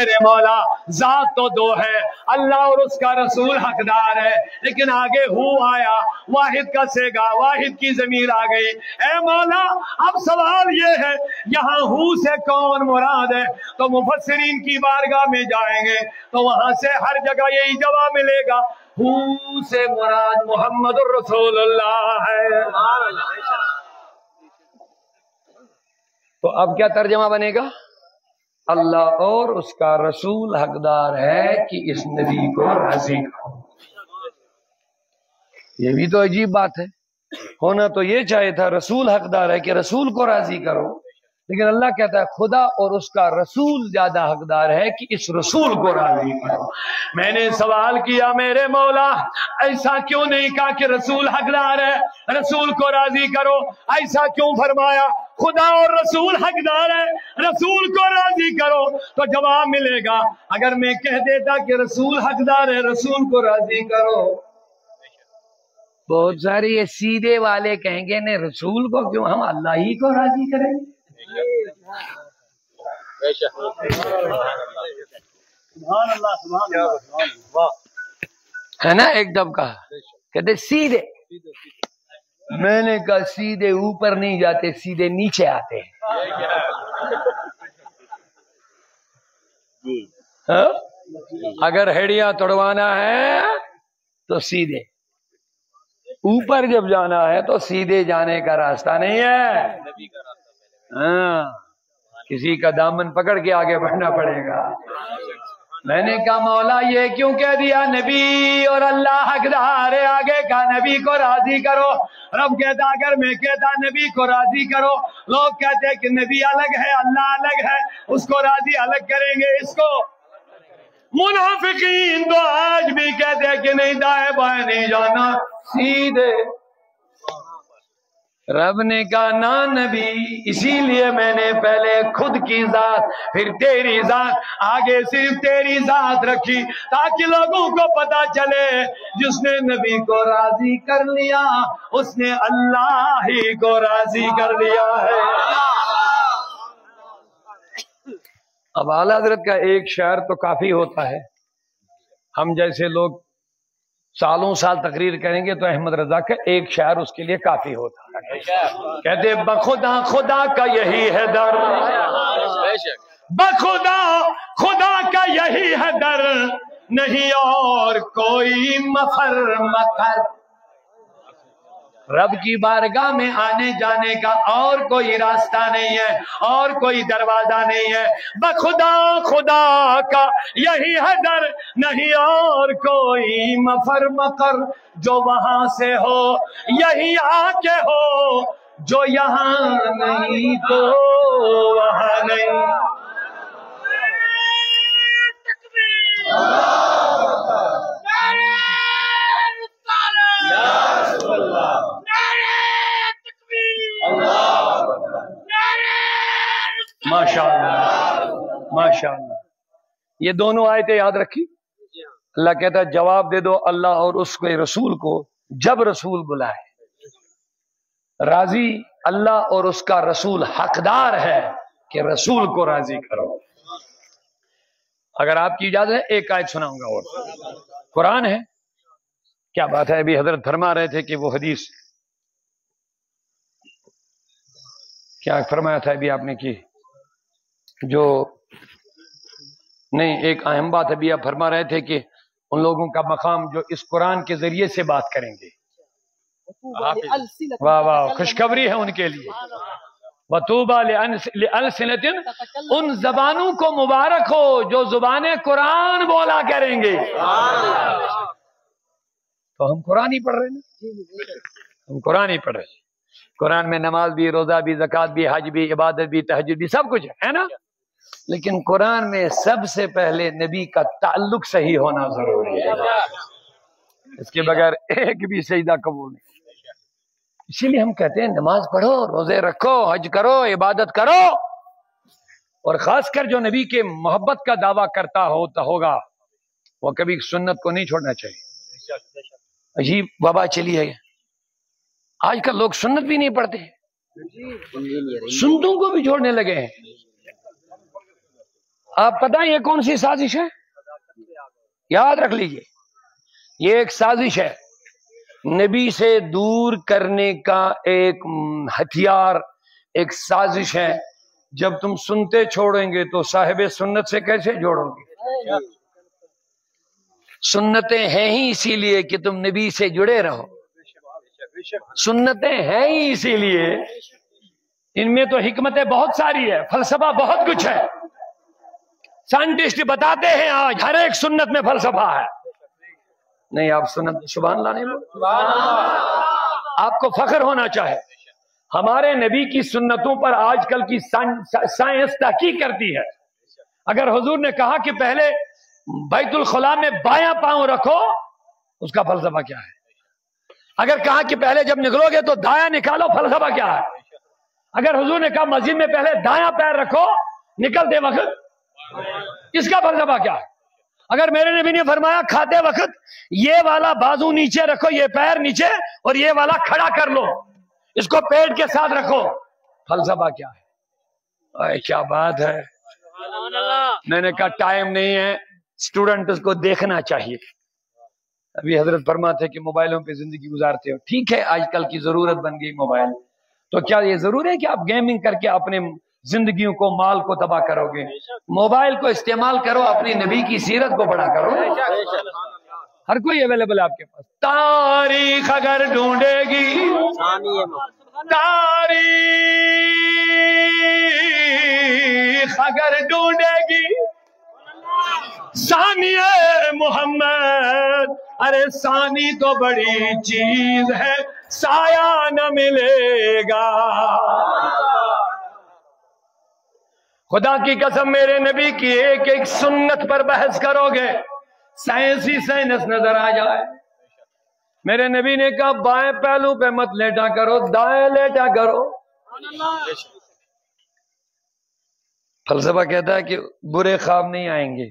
میرے مولا ذات تو دو ہے, اللہ اور اس کا رسول حقدار ہے, لیکن آگے ہو آیا, واحد کا سیگا, واحد کی ضمیر آ گئی. اے مولا اب سوال یہ ہے یہاں ہو سے کون مراد ہے؟ تو مفسرین کی بارگاہ میں جائیں گے تو وہاں سے ہر جگہ یہی جواب ملے گا, ہو سے مراد محمد الرسول اللہ ہے. تو اب کیا ترجمہ بنے گا؟ اللہ اور اس کا رسول حقدار ہے کہ اس نبی کو راضی کرو. یہ بھی تو عجیب بات ہے, ہونا تو یہ چاہے تھا رسول حقدار ہے کہ رسول کو راضی کرو, لیکن اللہ کہتا ہے خدا اور اس کا رسول زیادہ حقدار ہے کہ اس رسول کو راضی کرو. میں نے سوال کیا میرے مولا ایسا کیوں نہیں کہا کہ رسول حقدار ہے, رسول کو راضی کرو, ایسا کیوں فرمایا خدا اور رسول حقدار ہے رسول کو راضی کرو؟ تو جواب ملے گا اگر میں کہہ دیتا کہ رسول حقدار ہے رسول کو راضی کرو, بہت سارے یہ سیدھے والے کہیں گے نہیں رسول کو کیوں, ہم اللہ ہی کو راضی کریں گے. ہے نا ایک دم کہا کہتے سیدھے, میں نے کہا سیدھے اوپر نہیں جاتے سیدھے نیچے آتے ہیں. اگر ہڈیاں توڑوانا ہے تو سیدھے, اوپر جب جانا ہے تو سیدھے جانے کا راستہ نہیں ہے, ہاں کسی کا دامن پکڑ کے آگے بڑھنا پڑے گا. میں نے کہا مولا یہ کیوں کہہ دیا نبی اور اللہ حقدار ہے, آگے کا نبی کو راضی کرو. رب کہتا اگر میں کہتا نبی کو راضی کرو, لوگ کہتے کہ نبی الگ ہے اللہ الگ ہے, اس کو راضی الگ کریں گے اس کو. منافقین تو آج بھی کہتے ہیں کہ نہیں دائیں بائیں نہیں جانا سیدھے. رب نے کہا نا نبی, اسی لیے میں نے پہلے خود کی ذات پھر تیری ذات آگے صرف تیری ذات رکھی تاکہ لوگوں کو پتا چلے جس نے نبی کو راضی کر لیا اس نے اللہ ہی کو راضی کر لیا ہے. اب اعلیٰ حضرت کا ایک شعر تو کافی ہوتا ہے, ہم جیسے لوگ سالوں سال تقریر کریں گے تو احمد رضا کا ایک شعر اس کے لیے کافی ہوتا ہے. کہتے بخدا خدا کا یہی ہے در, بخدا خدا کا یہی ہے در, نہیں اور کوئی مفر مکر. رب کی بارگاہ میں آنے جانے کا اور کوئی راستہ نہیں ہے اور کوئی دروازہ نہیں ہے. بخدا خدا کا یہی ہے در, نہیں اور کوئی مفر مقر. جو وہاں سے ہو یہی آ کے ہو, جو یہاں نہیں تو وہاں نہیں. ماشاءاللہ یہ دونوں آیتیں یاد رکھی. اللہ کہتا ہے جواب دے دو اللہ اور اس کے رسول کو جب رسول بلائے. راضی اللہ اور اس کا رسول حقدار ہے کہ رسول کو راضی کرو. اگر آپ کی اجازت ہے ایک آیت سناؤں گا اور قرآن ہے. کیا بات ہے, ابھی حضرت فرما رہے تھے کہ وہ حدیث کیا فرمایا تھا ابھی آپ نے کی جو نہیں, ایک اہم بات ابھی آپ فرما رہے تھے کہ ان لوگوں کا مقام جو اس قرآن کے ذریعے سے بات کریں گے. واہ واہ, خوشخبری ہے ان کے لیے. وَطُوبَى لِأَلْسِنَةٍ, ان زبانوں کو مبارک ہو جو زبانیں قرآن بولا کریں گے. تو ہم قرآن ہی پڑھ رہے ہیں, ہم قرآن ہی پڑھ رہے ہیں. قرآن میں نماز بھی, روزہ بھی, زکوٰۃ بھی, حج بھی, عبادت بھی, تہجد بھی, سب کچھ ہے نا. لیکن قرآن میں سب سے پہلے نبی کا تعلق صحیح ہونا ضروری ہے, اس کے بغیر ایک بھی سجدہ قبول نہیں. اسی لیے ہم کہتے ہیں نماز پڑھو, روزے رکھو, حج کرو, عبادت کرو, اور خاص کر جو نبی کے محبت کا دعویٰ کرتا ہوگا وہ کبھی سنت کو نہیں چھوڑنا چاہیے. عجیب وبا چلی ہے, آج کل لوگ سنت بھی نہیں پڑھتے, سنتوں کو بھی چھوڑنے لگے ہیں. آپ پتہ یہ کون سی سازش ہے؟ یاد رکھ لیجئے، یہ ایک سازش ہے، نبی سے دور کرنے کا ایک ہتھیار، ایک سازش ہے۔ جب تم سنتے چھوڑیں گے تو صاحب سنت سے کیسے جوڑو گے؟ سنتیں ہیں ہی اسی لیے کہ تم نبی سے جڑے رہو، سنتیں ہیں ہی اسی لیے، ان میں تو حکمتیں بہت ساری ہے، فلسفہ بہت کچھ ہے، سائنٹسٹ بتاتے ہیں آج ہر ایک سنت میں فلسفہ ہے۔ نہیں آپ سنت سبحان اللہ نہیں بول، آپ کو فخر ہونا چاہے، ہمارے نبی کی سنتوں پر آج کل کی سائنس تحقیق کرتی ہے۔ اگر حضور نے کہا کہ پہلے بیت الخلاء میں بایاں پاؤں رکھو، اس کا فلسفہ کیا ہے؟ اگر کہا کہ پہلے جب نکلو گے تو دایاں نکالو، فلسفہ کیا ہے؟ اگر حضور نے کہا مسجد میں پہلے دایاں پیر رکھو نکلتے وقت، اس کا فلسفہ کیا ہے؟ اگر میرے نبی نے فرمایا کھاتے وقت یہ والا بازو نیچے رکھو، یہ پیر نیچے، اور یہ والا کھڑا کر لو، اس کو پیٹ کے ساتھ رکھو، فلسفہ کیا ہے؟ اے کیا بات ہے! میں نے کہا ٹائم نہیں ہے، اسٹوڈنٹس کو دیکھنا چاہیے۔ ابھی حضرت فرماتے کہ موبائلوں پہ زندگی گزارتے ہو، ٹھیک ہے آج کل کی ضرورت بن گئی موبائل، تو کیا یہ ضروری ہے کہ آپ گیمنگ کر کے اپنے زندگیوں کو، مال کو تباہ کرو گے؟ موبائل کو استعمال کرو، اپنی نبی کی سیرت کو بڑا کرو، ہر کوئی اویلیبل ہے آپ کے پاس۔ تاریخ اگر ڈھونڈے گی، تاریخ اگر ڈھونڈے گی ثانی محمد، ارے ثانی تو بڑی چیز ہے، سایہ نہ ملے گا۔ خدا کی قسم میرے نبی کی ایک ایک سنت پر بحث کرو گے، سائنس ہی سائنس نظر آ جائے۔ میرے نبی نے کہا بائیں پہلو پہ مت لیٹا کرو، دائیں لیٹا کرو۔ فلسفہ کہتا ہے کہ برے خواب نہیں آئیں گے۔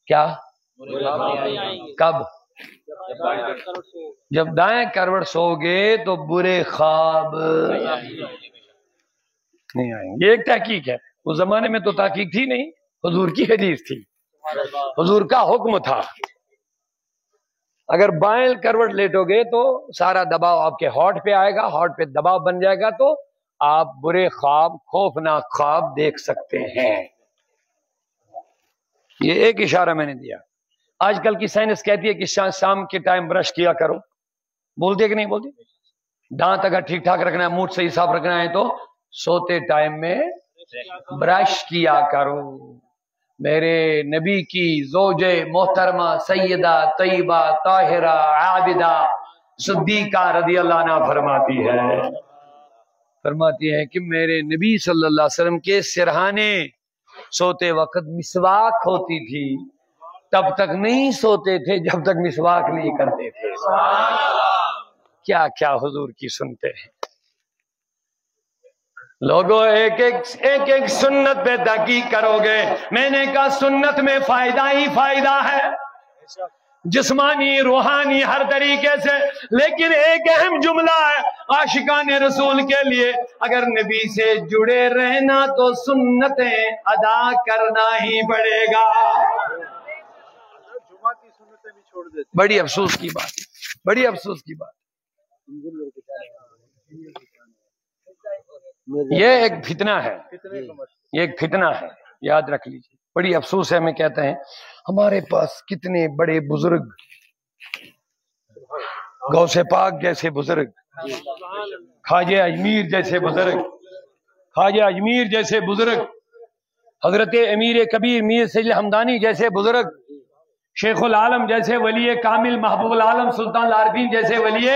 کیا؟ کب؟ جب دائیں کروٹ سو گے تو برے خواب نہیں آئیں گے۔ یہ ایک تحقیق ہے، اس زمانے میں تو تحقیق تھی نہیں، حضور کی حدیث تھی، حضور کا حکم تھا۔ اگر بائیں کروٹ لیٹو گے تو سارا دباؤ آپ کے ہارٹ پہ آئے گا، ہارٹ پہ دباؤ بن جائے گا تو آپ برے خواب، خوفناک خواب دیکھ سکتے ہیں۔ یہ ایک اشارہ میں نے دیا۔ آج کل کی سائنس کہتی ہے کہ شام کے ٹائم برش کیا کرو، بولتے کہ نہیں بولتے؟ دانت اگر ٹھیک ٹھاک رکھنا ہے، منہ صحیح صاف رکھنا ہے تو سوتے ٹائم میں برش کیا کرو۔ میرے نبی کی زوج محترمہ سیدہ طیبہ طاہرہ عابدہ صدیقہ رضی اللہ عنہ فرماتی ہے کہ میرے نبی صلی اللہ علیہ وسلم کے سرہانے سوتے وقت مسواک ہوتی تھی، تب تک نہیں سوتے تھے جب تک مسواک نہیں کرتے تھے۔ کیا کیا حضور کی سنتے ہیں لوگوں، ایک ایک سنت پہ تحقیق کرو گے۔ میں نے کہا سنت میں فائدہ ہی فائدہ ہے، جسمانی روحانی ہر طریقے سے، لیکن ایک اہم جملہ ہے عاشقان رسول کے لیے، اگر نبی سے جڑے رہنا تو سنتیں ادا کرنا ہی پڑے گا۔ بڑی افسوس کی بات، بڑی افسوس کی بات، یہ ایک فتنہ ہے، یہ ایک فتنہ ہے، یاد رکھ لیجیے۔ بڑی افسوس ہے، میں کہتا ہے ہمارے پاس کتنے بڑے بزرگ، غوث پاک جیسے بزرگ، خواجہ اجمیر جیسے بزرگ، خواجہ اجمیر جیسے بزرگ، حضرت امیر کبیر میر سید الحمدانی جیسے بزرگ، شیخ العالم جیسے ولی کامل، محبوب العالم سلطان العارفین جیسے ولی،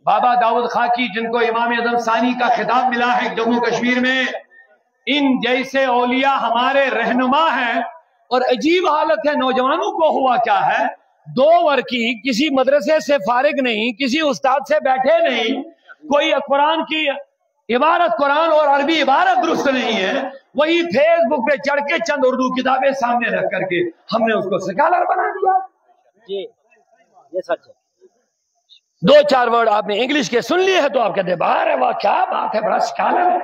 بابا داؤد خاکی جن کو امام اعظم ثانی کا خطاب ملا ہے جموں کشمیر میں، ان جیسے اولیاء ہمارے رہنما ہیں۔ اور عجیب حالت ہے، نوجوانوں کو ہوا کیا ہے، 2 ورقی کسی مدرسے سے فارغ نہیں، کسی استاد سے بیٹھے نہیں، کوئی قرآن کی عبارت، قرآن اور عربی عبارت درست نہیں ہے، وہی فیس بک پہ چڑھ کے چند اردو کتابیں سامنے رکھ کر کے ہم نے اس کو سکالر بنا دیا۔ جی یہ سچ ہے۔ 2-4 ورڈ آپ نے انگلش کے سن لیے ہیں تو آپ کہتے ہیں باہر ہے، واہ کیا بات ہے، بڑا سکالر ہے۔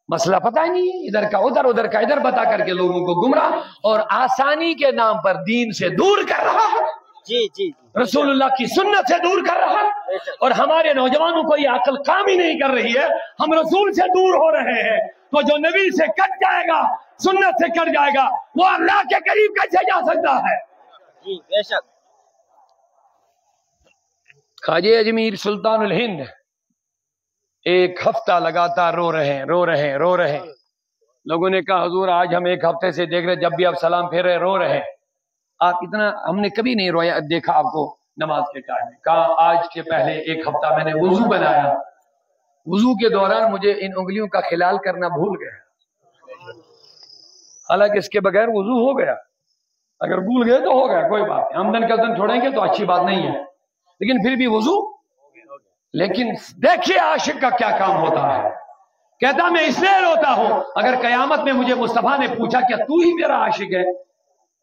مسئلہ پتہ ہی نہیں ہے، ادھر کا ادھر، ادھر کا ادھر بتا کر کے لوگوں کو گمراہ اور آسانی کے نام پر دین سے دور کر رہا ہے، جی جی رسول اللہ کی سنت سے دور کر رہا ہے، اور ہمارے نوجوانوں کو یہ عقل کام ہی نہیں کر رہی ہے، ہم رسول سے دور ہو رہے ہیں، تو جو نبی سے کٹ جائے گا، سنت سے کٹ جائے گا، وہ اللہ کے قریب کیسے جا سکتا ہے؟ جی بے شک۔ خواجہ اجمیر سلطان الہند ایک ہفتہ لگاتار رو رہے ہیں۔ لوگوں نے کہا حضور آج ہم ایک ہفتے سے دیکھ رہے، جب بھی آپ سلام پھیر رہے رو رہے ہیں، آپ اتنا ہم نے کبھی نہیں رویا دیکھا آپ کو نماز کے ٹائم میں۔ کہا آج کے پہلے ایک ہفتہ میں نے وضو بنایا، وضو کے دوران مجھے ان انگلیوں کا خلال کرنا بھول گیا، حالانکہ اس کے بغیر وضو ہو گیا، اگر بھول گئے تو ہو گیا، کوئی بات نہیں، آمدن کردن چھوڑیں گے تو اچھی بات نہیں ہے، لیکن پھر بھی وضو۔ لیکن دیکھیے عاشق کا کیا کام ہوتا ہے، کہتا میں اس لیے روتا ہوں اگر قیامت میں مجھے مصطفیٰ نے پوچھا کیا تو ہی میرا عاشق ہے،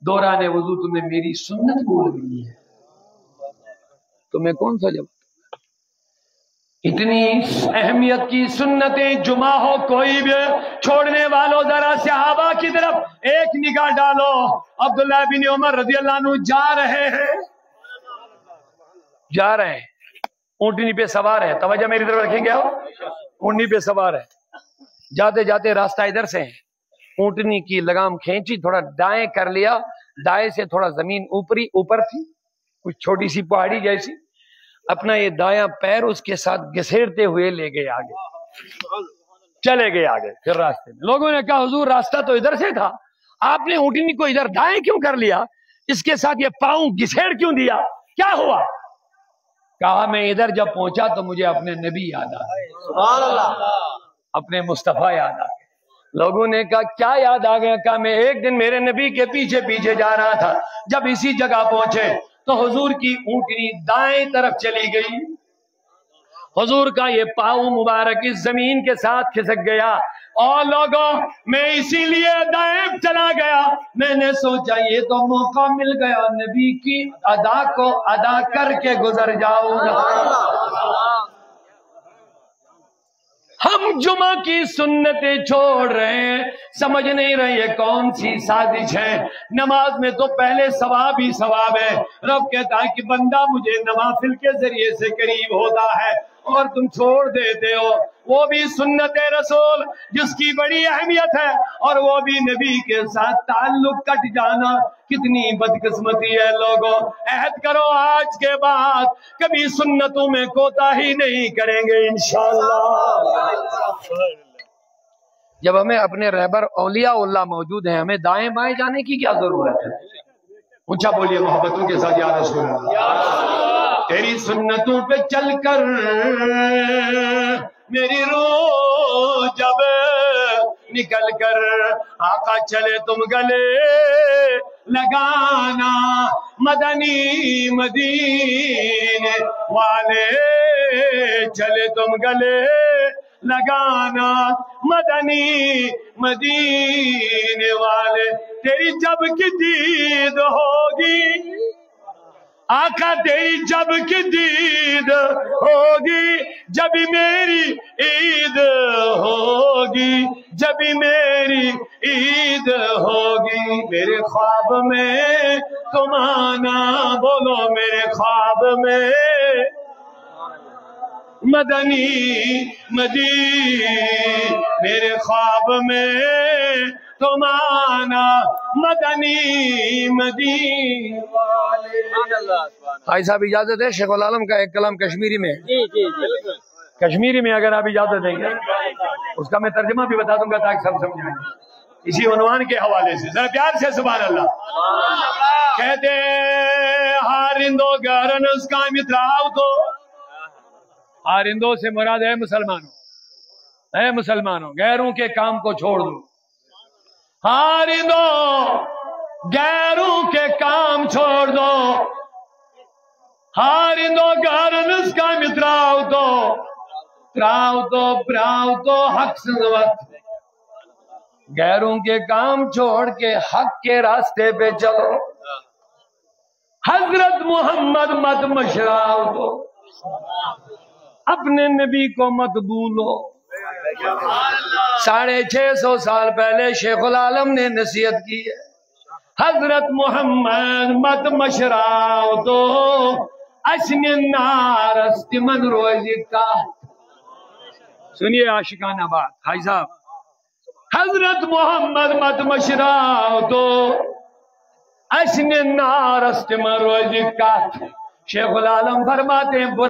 دوران وضو تمہیں میری سنت بھول گئی ہے، تمہیں کون سا جواب؟ اتنی اہمیت کی سنتیں جمعہ ہو، کوئی بھی چھوڑنے والوں ذرا صحابہ کی طرف ایک نگاہ ڈالو، عبداللہ بن عمر رضی اللہ عنہ جا رہے ہیں، اونٹنی پہ سوار ہے، توجہ میری طرف رکھیں گے آپ، اونٹنی پہ سوار ہے، جاتے جاتے راستہ ادھر سے ہے، اونٹنی کی لگام کھینچی، تھوڑا دائیں کر لیا، دائیں سے تھوڑا زمین اوپر تھی، کچھ چھوٹی سی پہاڑی جیسی، اپنا یہ دایاں پیر اس کے ساتھ گھسیڑتے ہوئے لے گئے آگے، چلے گئے آگے۔ پھر راستے میں لوگوں نے کہا حضور راستہ تو ادھر سے تھا، آپ نے اونٹنی کو ادھر دائیں کیوں کر لیا، اس کے ساتھ یہ پاؤں گھسیڑ کیوں دیا، کیا ہوا؟ کہا میں ادھر جب پہنچا تو مجھے اپنے نبی یاد آ گئے، سبحان اللہ، اپنے مصطفیٰ یاد آ گئے۔ لوگوں نے کہا کیا یاد آ گیا؟ کہا میں ایک دن میرے نبی کے پیچھے پیچھے جا رہا تھا، جب اسی جگہ پہنچے تو حضور کی اونٹنی دائیں طرف چلی گئی، حضور کا یہ پاؤں مبارک اس زمین کے ساتھ کھسک گیا، اور لوگوں میں اسی لیے دائیں چلا گیا، میں نے سوچا یہ تو موقع مل گیا نبی کی ادا کو ادا کر کے گزر جاؤں گا۔ ہم جمعہ کی سنتیں چھوڑ رہے ہیں، سمجھ نہیں رہے یہ کون سی سازش ہے، نماز میں تو پہلے ثواب ہی ثواب ہے، رب کہتا ہے کہ بندہ مجھے نوافل کے ذریعے سے قریب ہوتا ہے، اور تم چھوڑ دیتے ہو، وہ بھی سنت رسول جس کی بڑی اہمیت ہے، اور وہ بھی نبی کے ساتھ تعلق کٹ جانا، کتنی بدقسمتی ہے۔ لوگوں عہد کرو آج کے بعد کبھی سنتوں میں کوتاہی نہیں کریں گے انشاءاللہ۔ جب ہمیں اپنے رہبر اولیاء اللہ موجود ہیں، ہمیں دائیں بائیں جانے کی کیا ضرورت ہے؟ اونچا بولیے محبتوں کے ساتھ، یا رسول اللہ، تیری سنتوں پہ چل کر میری روح جب نکل کر آقا چلے تم گلے لگانا، مدنی مدینے والے چلے تم گلے لگانا، مدنی مدینے والے، تیری جب کی دید ہوگی آقا، تیری جب کی دید ہوگی، جب میری عید ہوگی، جب میری عید ہوگی، میرے خواب میں تم آنا، بولو میرے خواب میں مدنی میرے خواب میں تم آنا، مدنی بھائی صاحب اجازت ہے شیخ العالم کا ایک کلام کشمیری میں، کشمیری میں اگر آپ اجازت دیں گے، اس کا میں ترجمہ بھی بتا دوں گا تاکہ سب سمجھائیں گے، اسی عنوان کے حوالے سے، ذرا پیار سے سبحان اللہ۔ کہتے ہارندو گرن اس کا متراؤ تو، ہارندوں سے مراد ہے مسلمانوں، اے مسلمانوں غیروں کے کام کو چھوڑ دو، ہارندوں غیروں کے کام چھوڑ دو، ہارندوں گرن اس کا متراؤ تو، تراؤ تو پراؤ تو حق سنوت، غیروں کے کام چھوڑ کے حق کے راستے پہ چلو، حضرت محمد مت مشراؤ تو، اپنے نبی کو مت بھولو، 650 سال پہلے شیخ العالم نے نصیحت کی ہے، حضرت محمد مت مشراو تو اشن نارست من روزی کا. سنیے عاشقانہ بات بھائی صاحب، حضرت محمد مت مشراو تو اشن نارست من روزی کا. شیخ العالم فرماتے ہیں